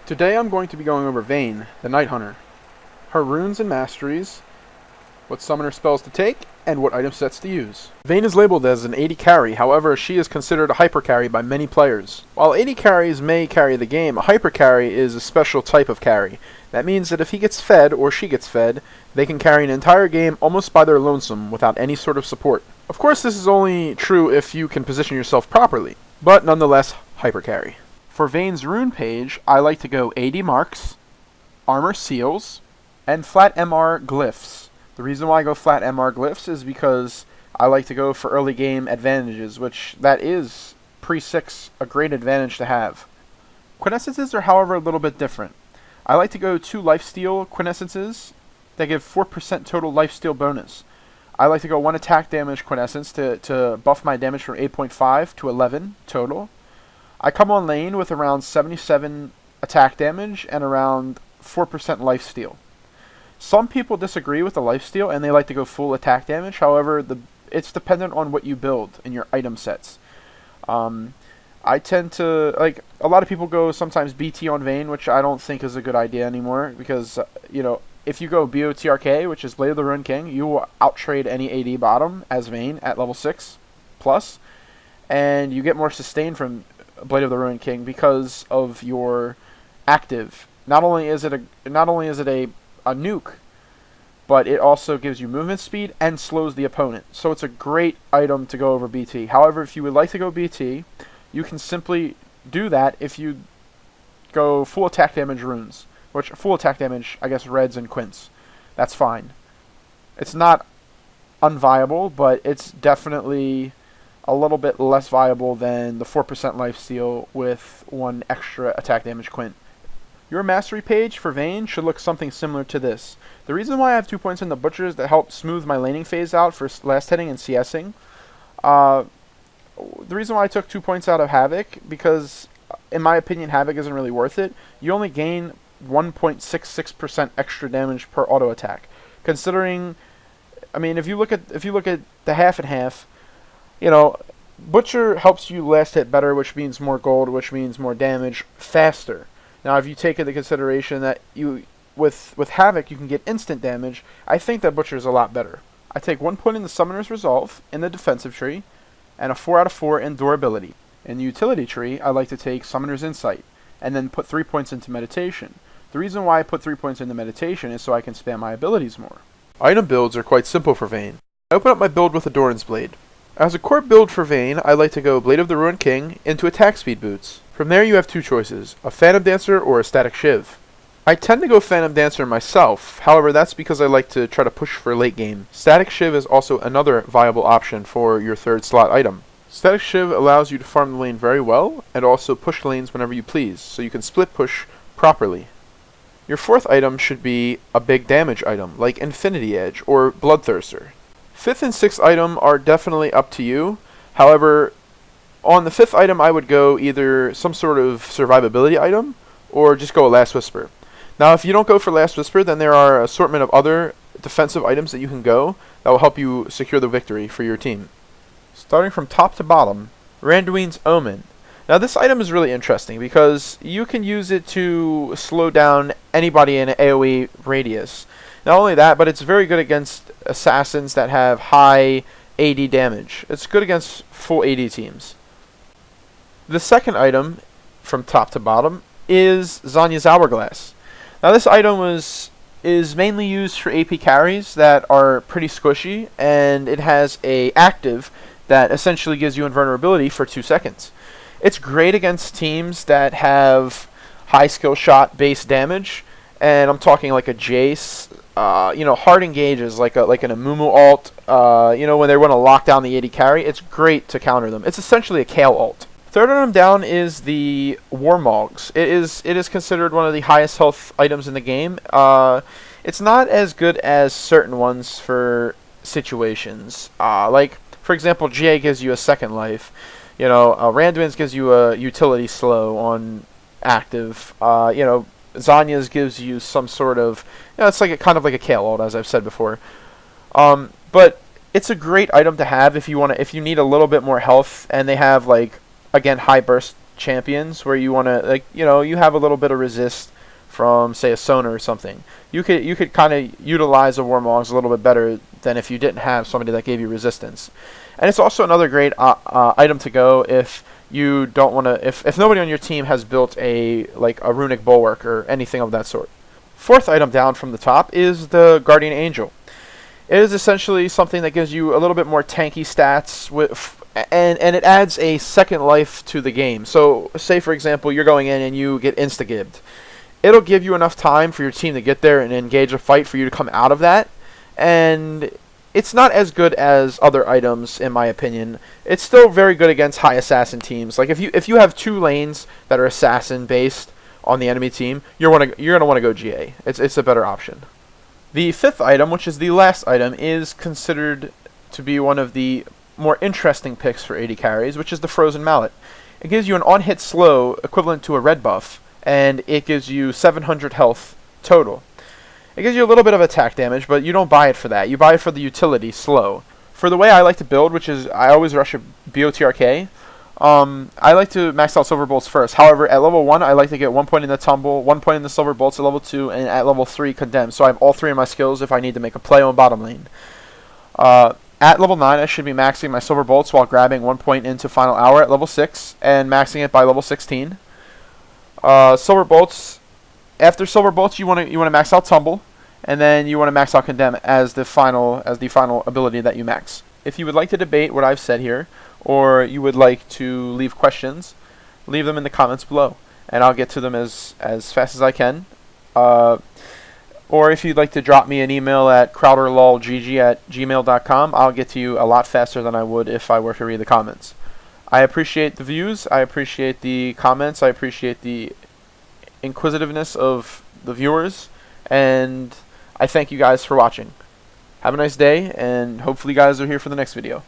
Today I'm going to be going over Vayne, the Night Hunter, her runes and masteries, what summoner spells to take, and what item sets to use. Vayne is labeled as an AD carry, however she is considered a hyper carry by many players. While AD carries may carry the game, a hyper carry is a special type of carry. That means that if he gets fed or she gets fed, they can carry an entire game almost by their lonesome without any sort of support. Of course this is only true if you can position yourself properly, but nonetheless hyper carry. For Vayne's rune page, I like to go AD marks, armor seals, and flat MR glyphs. The reason why I go flat MR glyphs is because I like to go for early game advantages, which that is pre-6 a great advantage to have. Quintessences are however a little bit different. I like to go 2 lifesteal quintessences that give 4% total lifesteal bonus. I like to go 1 attack damage quintessence to buff my damage from 8.5 to 11 total. I come on lane with around 77 attack damage and around 4% lifesteal. Some people disagree with the lifesteal and they like to go full attack damage. However, it's dependent on what you build in your item sets. I tend to, like, a lot of people go sometimes BT on Vayne, which I don't think is a good idea anymore because, if you go BOTRK, which is Blade of the Ruined King, you will outtrade any AD bottom as Vayne at level 6 plus, and you get more sustain from Blade of the Ruined King because of your active. Not only is it a nuke, but it also gives you movement speed and slows the opponent. So it's a great item to go over BT. However, if you would like to go BT, you can simply do that if you go full attack damage runes, which full attack damage, I guess, reds and quints. That's fine. It's not unviable, but it's definitely a little bit less viable than the 4% lifesteal with 1 extra attack damage quint. Your mastery page for Vayne should look something similar to this. The reason why I have 2 points in the Butcher is to help smooth my laning phase out for last hitting and CSing. The reason why I took 2 points out of Havoc, because in my opinion Havoc isn't really worth it. You only gain 1.66% extra damage per auto attack. Considering, I mean, if you look at the half and half, Butcher helps you last hit better, which means more gold, which means more damage faster. Now, if you take into consideration that with Havoc you can get instant damage, I think that Butcher is a lot better. I take 1 point in the Summoner's Resolve in the defensive tree, and a 4 out of 4 in durability. In the utility tree, I like to take Summoner's Insight, and then put 3 points into meditation. The reason why I put 3 points into meditation is so I can spam my abilities more. Item builds are quite simple for Vayne. I open up my build with a Doran's Blade. As a core build for Vayne, I like to go Blade of the Ruined King into attack speed boots. From there you have 2 choices, a Phantom Dancer or a Static Shiv. I tend to go Phantom Dancer myself, however that's because I like to try to push for late game. Static Shiv is also another viable option for your 3rd slot item. Static Shiv allows you to farm the lane very well, and also push lanes whenever you please, so you can split push properly. Your 4th item should be a big damage item, like Infinity Edge or Bloodthirster. 5th and 6th item are definitely up to you, however, on the 5th item I would go either some sort of survivability item, or just go a Last Whisper. Now if you don't go for Last Whisper, then there are an assortment of other defensive items that you can go that will help you secure the victory for your team. Starting from top to bottom, Randuin's Omen. Now this item is really interesting because you can use it to slow down anybody in an AoE radius. Not only that, but it's very good against assassins that have high AD damage. It's good against full AD teams. The 2nd item, from top to bottom, is Zhonya's Hourglass. Now this item is mainly used for AP carries that are pretty squishy, and it has a active that essentially gives you invulnerability for 2 seconds. It's great against teams that have high skill shot base damage, and I'm talking like a Jace, hard engages like an Amumu ult, when they want to lock down the AD carry. It's great to counter them. It's essentially a Kale ult. 3rd item down is the Warmogs. It is considered one of the highest health items in the game. It's not as good as certain ones for situations. Like, for example, GA gives you a 2nd life. Randuin's gives you a utility slow on active. Zhonya's gives you some sort of, it's like kind of like a Kale ult, as I've said before. But it's a great item to have if you need a little bit more health, and they have, like, again, high burst champions where you want to, like, you have a little bit of resist from, say, a Sona or something. You could kind of utilize a Warmogs a little bit better than if you didn't have somebody that gave you resistance. And it's also another great item to go if you don't want to, if nobody on your team has built a runic bulwark or anything of that sort. Fourth item down from the top is the Guardian Angel. It is essentially something that gives you a little bit more tanky stats and it adds a second life to the game. So say for example you're going in and you get insta-gibbed. It'll give you enough time for your team to get there and engage a fight for you to come out of that. And it's not as good as other items in my opinion. It's still very good against high assassin teams. Like if you have 2 lanes that are assassin based on the enemy team, you're gonna want to go GA. It's a better option. The fifth item, which is the last item, is considered to be one of the more interesting picks for AD carries, which is the Frozen Mallet. It gives you an on-hit slow equivalent to a red buff, and it gives you 700 health total. It gives you a little bit of attack damage, but you don't buy it for that. You buy it for the utility slow. For the way I like to build, which is I always rush a BOTRK, I like to max out Silver Bolts first. However, at level 1, I like to get 1 point in the Tumble, 1 point in the Silver Bolts at level 2, and at level 3, Condemn. So I have all 3 of my skills if I need to make a play on bottom lane. At level 9, I should be maxing my Silver Bolts while grabbing 1 point into Final Hour at level 6, and maxing it by level 16. Silver Bolts, after Silver Bolts, you want to max out Tumble, and then you want to max out Condemn as the final ability that you max. If you would like to debate what I've said here, or you would like to leave questions, leave them in the comments below, and I'll get to them as fast as I can. Or if you'd like to drop me an email at crowderlolgg@gmail.com, I'll get to you a lot faster than I would if I were to read the comments. I appreciate the views, I appreciate the comments, I appreciate the inquisitiveness of the viewers, and I thank you guys for watching. Have a nice day, and hopefully you guys are here for the next video.